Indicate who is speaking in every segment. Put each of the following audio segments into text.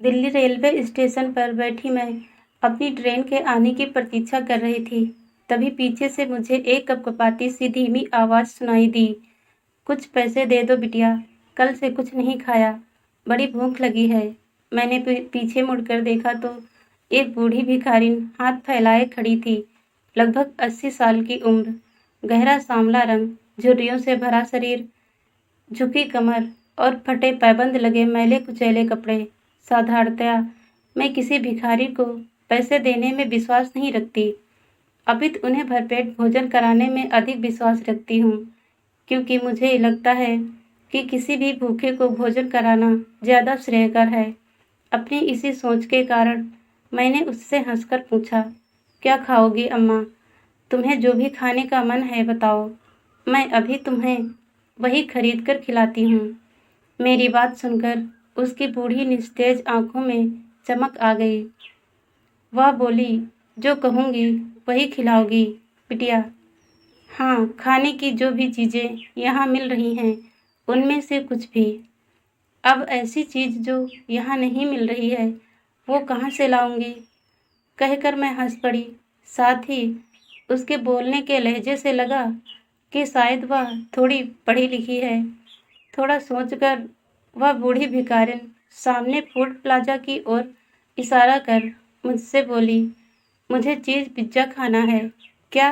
Speaker 1: Delhi railway station पर बैठी मैं अपनी ट्रेन के आने की प्रतीक्षा कर रही थी। तभी पीछे से मुझे एक कपकपाती सी धीमी आवाज़ सुनाई दी। कुछ पैसे दे दो बिटिया, कल से कुछ नहीं खाया, बड़ी भूख लगी है। मैंने पीछे मुड़कर देखा तो एक बूढ़ी भिखारिन हाथ फैलाए खड़ी थी। लगभग 80 साल की उम्र, गहरा सांवला रंग, झुर्रियों से भरा शरीर, झुकी कमर और फटे पैबंद लगे मैले कुचैले कपड़े। साधारणतया मैं किसी भिखारी को पैसे देने में विश्वास नहीं रखती, अपितु उन्हें भरपेट भोजन कराने में अधिक विश्वास रखती हूँ, क्योंकि मुझे लगता है कि किसी भी भूखे को भोजन कराना ज़्यादा श्रेयकर है। अपनी इसी सोच के कारण मैंने उससे हंसकर पूछा, क्या खाओगी अम्मा? तुम्हें जो भी खाने का मन है बताओ, मैं अभी तुम्हें वही खरीद कर खिलाती हूँ। मेरी बात सुनकर उसकी बूढ़ी निस्तेज आंखों में चमक आ गई। वह बोली, जो कहूँगी वही खिलाओगी बिटिया? हाँ, खाने की जो भी चीज़ें यहाँ मिल रही हैं उनमें से कुछ भी। अब ऐसी चीज़ जो यहाँ नहीं मिल रही है वो कहाँ से लाऊंगी? कहकर मैं हंस पड़ी। साथ ही उसके बोलने के लहजे से लगा कि शायद वह थोड़ी पढ़ी लिखी है। थोड़ा सोचकर वह बूढ़ी भिखारिन सामने फूड प्लाजा की ओर इशारा कर मुझसे बोली, मुझे चीज़ पिज्ज़ा खाना है क्या?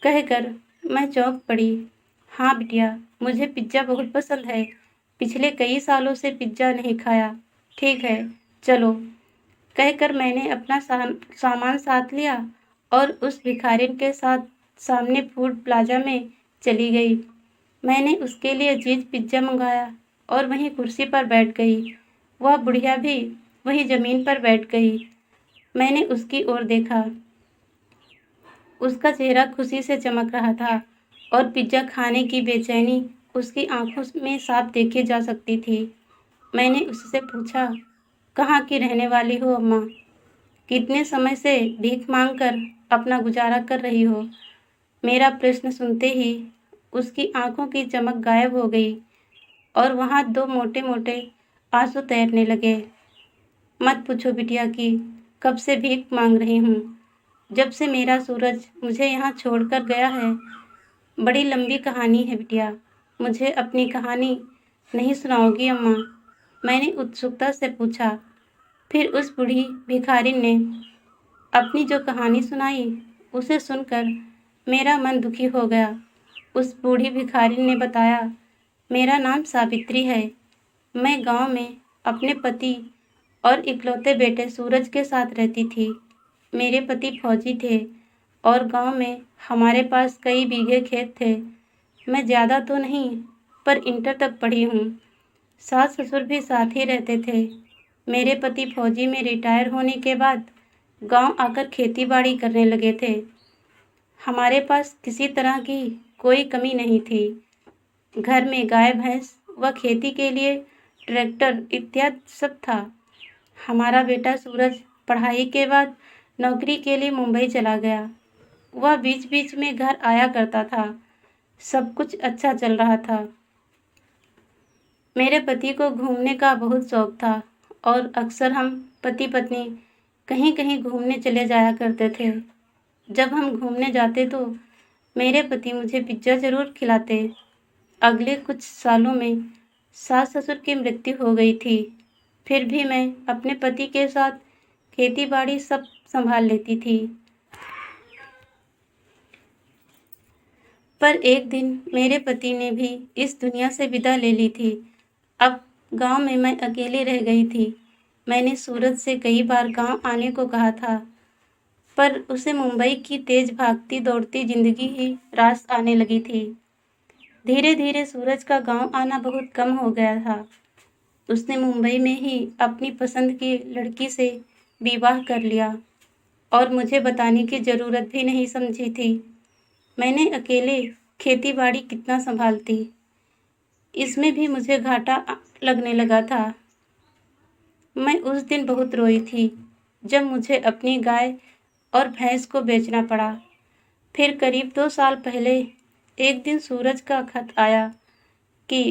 Speaker 1: कहकर मैं चौंक पड़ी। हाँ बिटिया, मुझे पिज्ज़ा बहुत पसंद है। पिछले कई सालों से पिज्ज़ा नहीं खाया। ठीक है, चलो। कहकर मैंने अपना सामान साथ लिया और उस भिखारिन के साथ सामने फूड प्लाजा में चली गई। मैंने उसके लिए चीज़ पिज्ज़ा मंगाया और वहीं कुर्सी पर बैठ गई। वह बुढ़िया भी वहीं ज़मीन पर बैठ गई। मैंने उसकी ओर देखा। उसका चेहरा खुशी से चमक रहा था और पिज्ज़ा खाने की बेचैनी उसकी आंखों में साफ देखी जा सकती थी। मैंने उससे पूछा, कहाँ की रहने वाली हो अम्मा? कितने समय से भीख मांगकर अपना गुजारा कर रही हो? मेरा प्रश्न सुनते ही उसकी आंखों की चमक गायब हो गई और वहाँ दो मोटे मोटे आंसू तैरने लगे। मत पूछो बिटिया कि कब से भीख मांग रही हूँ। जब से मेरा सूरज मुझे यहाँ छोड़कर गया है। बड़ी लंबी कहानी है बिटिया। मुझे अपनी कहानी नहीं सुनाओगी अम्मा? मैंने उत्सुकता से पूछा। फिर उस बूढ़ी भिखारिन ने अपनी जो कहानी सुनाई उसे सुनकर मेरा मन दुखी हो गया। उस बूढ़ी भिखारिन ने बताया, मेरा नाम सावित्री है। मैं गांव में अपने पति और इकलौते बेटे सूरज के साथ रहती थी। मेरे पति फौजी थे और गांव में हमारे पास कई बीघे खेत थे। मैं ज़्यादा तो नहीं, पर इंटर तक पढ़ी हूँ। सास ससुर भी साथ ही रहते थे। मेरे पति फौजी में रिटायर होने के बाद गांव आकर खेती बाड़ी करने लगे थे। हमारे पास किसी तरह की कोई कमी नहीं थी। घर में गाय भैंस व खेती के लिए ट्रैक्टर इत्यादि सब था। हमारा बेटा सूरज पढ़ाई के बाद नौकरी के लिए मुंबई चला गया। वह बीच बीच में घर आया करता था। सब कुछ अच्छा चल रहा था। मेरे पति को घूमने का बहुत शौक था और अक्सर हम पति पत्नी कहीं कहीं घूमने चले जाया करते थे। जब हम घूमने जाते तो मेरे पति मुझे पिज्ज़ा ज़रूर खिलाते। अगले कुछ सालों में सास ससुर की मृत्यु हो गई थी। फिर भी मैं अपने पति के साथ खेती बाड़ी सब संभाल लेती थी। पर एक दिन मेरे पति ने भी इस दुनिया से विदा ले ली थी। अब गांव में मैं अकेली रह गई थी। मैंने सूरज से कई बार गांव आने को कहा था, पर उसे मुंबई की तेज भागती दौड़ती जिंदगी ही रास आने लगी थी। धीरे धीरे सूरज का गांव आना बहुत कम हो गया था। उसने मुंबई में ही अपनी पसंद की लड़की से विवाह कर लिया और मुझे बताने की ज़रूरत भी नहीं समझी थी। मैंने अकेले खेती बाड़ी कितना संभालती, इसमें भी मुझे घाटा लगने लगा था। मैं उस दिन बहुत रोई थी जब मुझे अपनी गाय और भैंस को बेचना पड़ा। फिर करीब 2 साल पहले एक दिन सूरज का खत आया कि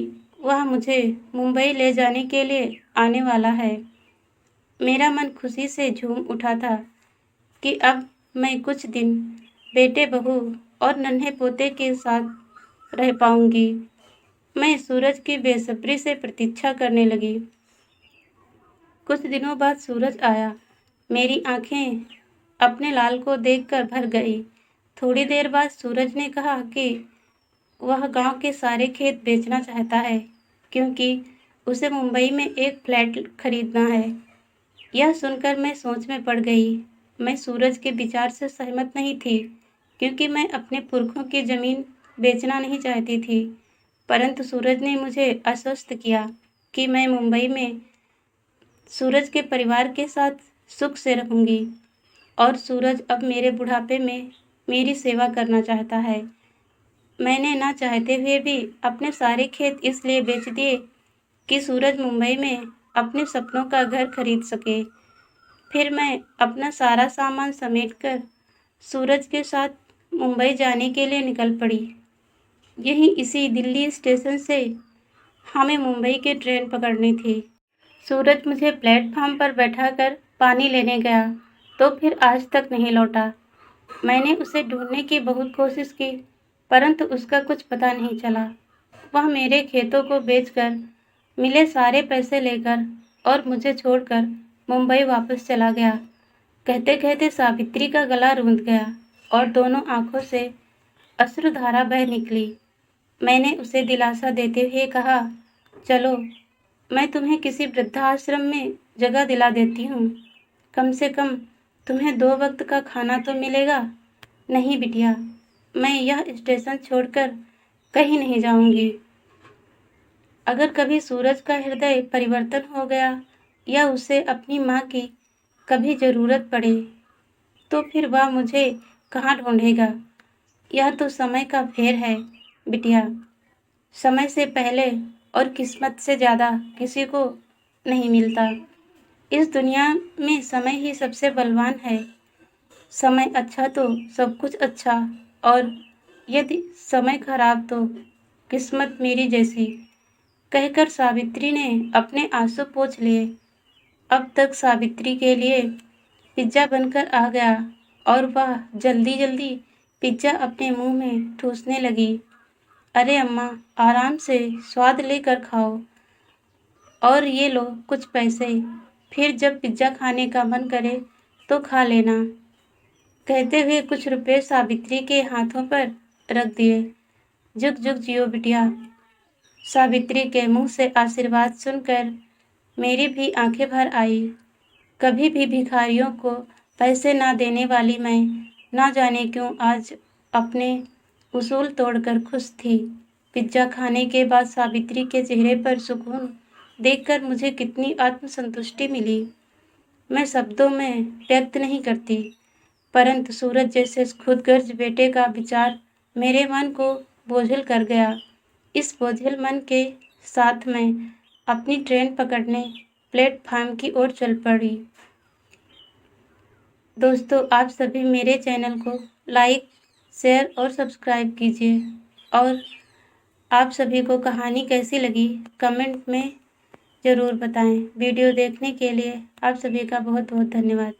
Speaker 1: वह मुझे मुंबई ले जाने के लिए आने वाला है। मेरा मन खुशी से झूम उठा था कि अब मैं कुछ दिन बेटे बहू और नन्हे पोते के साथ रह पाऊंगी। मैं सूरज की बेसब्री से प्रतीक्षा करने लगी। कुछ दिनों बाद सूरज आया। मेरी आंखें अपने लाल को देखकर भर गई। थोड़ी देर बाद सूरज ने कहा कि वह गांव के सारे खेत बेचना चाहता है क्योंकि उसे मुंबई में एक फ्लैट खरीदना है। यह सुनकर मैं सोच में पड़ गई। मैं सूरज के विचार से सहमत नहीं थी क्योंकि मैं अपने पुरखों की ज़मीन बेचना नहीं चाहती थी। परंतु सूरज ने मुझे आश्वस्त किया कि मैं मुंबई में सूरज के परिवार के साथ सुख से रहूंगी और सूरज अब मेरे बुढ़ापे में मेरी सेवा करना चाहता है। मैंने ना चाहते हुए भी अपने सारे खेत इसलिए बेच दिए कि सूरज मुंबई में अपने सपनों का घर खरीद सके। फिर मैं अपना सारा सामान समेटकर सूरज के साथ मुंबई जाने के लिए निकल पड़ी। यहीं इसी दिल्ली स्टेशन से हमें मुंबई की ट्रेन पकड़नी थी। सूरज मुझे प्लेटफार्म पर बैठाकर पानी लेने गया तो फिर आज तक नहीं लौटा। मैंने उसे ढूंढने की बहुत कोशिश की परंतु उसका कुछ पता नहीं चला। वह मेरे खेतों को बेचकर मिले सारे पैसे लेकर और मुझे छोड़कर मुंबई वापस चला गया। कहते कहते सावित्री का गला रूंध गया और दोनों आंखों से अश्रुधारा बह निकली। मैंने उसे दिलासा देते हुए कहा, चलो मैं तुम्हें किसी वृद्धाश्रम में जगह दिला देती हूँ। कम से कम तुम्हें 2 वक्त का खाना तो मिलेगा। नहीं बिटिया, मैं यह स्टेशन छोड़कर कहीं नहीं जाऊंगी। अगर कभी सूरज का हृदय परिवर्तन हो गया या उसे अपनी माँ की कभी ज़रूरत पड़े तो फिर वह मुझे कहाँ ढूंढेगा। यह तो समय का फेर है बिटिया। समय से पहले और किस्मत से ज़्यादा किसी को नहीं मिलता। इस दुनिया में समय ही सबसे बलवान है। समय अच्छा तो सब कुछ अच्छा और यदि समय खराब तो किस्मत मेरी जैसी। कहकर सावित्री ने अपने आंसू पोंछ लिए। अब तक सावित्री के लिए पिज्ज़ा बनकर आ गया और वह जल्दी जल्दी पिज्ज़ा अपने मुंह में ठूसने लगी। अरे अम्मा, आराम से स्वाद लेकर खाओ और ये लो कुछ पैसे, फिर जब पिज्ज़ा खाने का मन करे तो खा लेना। कहते हुए कुछ रुपए सावित्री के हाथों पर रख दिए। जुग जुग जियो बिटिया। सावित्री के मुंह से आशीर्वाद सुनकर मेरी भी आंखें भर आई। कभी भी भिखारियों को पैसे ना देने वाली मैं ना जाने क्यों आज अपने उसूल तोड़कर खुश थी। पिज्ज़ा खाने के बाद सावित्री के चेहरे पर सुकून देखकर मुझे कितनी आत्मसंतुष्टि मिली, मैं शब्दों में व्यक्त नहीं करती। परंतु सूरज जैसे खुदगर्ज बेटे का विचार मेरे मन को बोझिल कर गया। इस बोझिल मन के साथ मैं अपनी ट्रेन पकड़ने प्लेटफार्म की ओर चल पड़ी। दोस्तों, आप सभी मेरे चैनल को लाइक, शेयर और सब्सक्राइब कीजिए और आप सभी को कहानी कैसी लगी कमेंट में ज़रूर बताएं। वीडियो देखने के लिए आप सभी का बहुत बहुत धन्यवाद।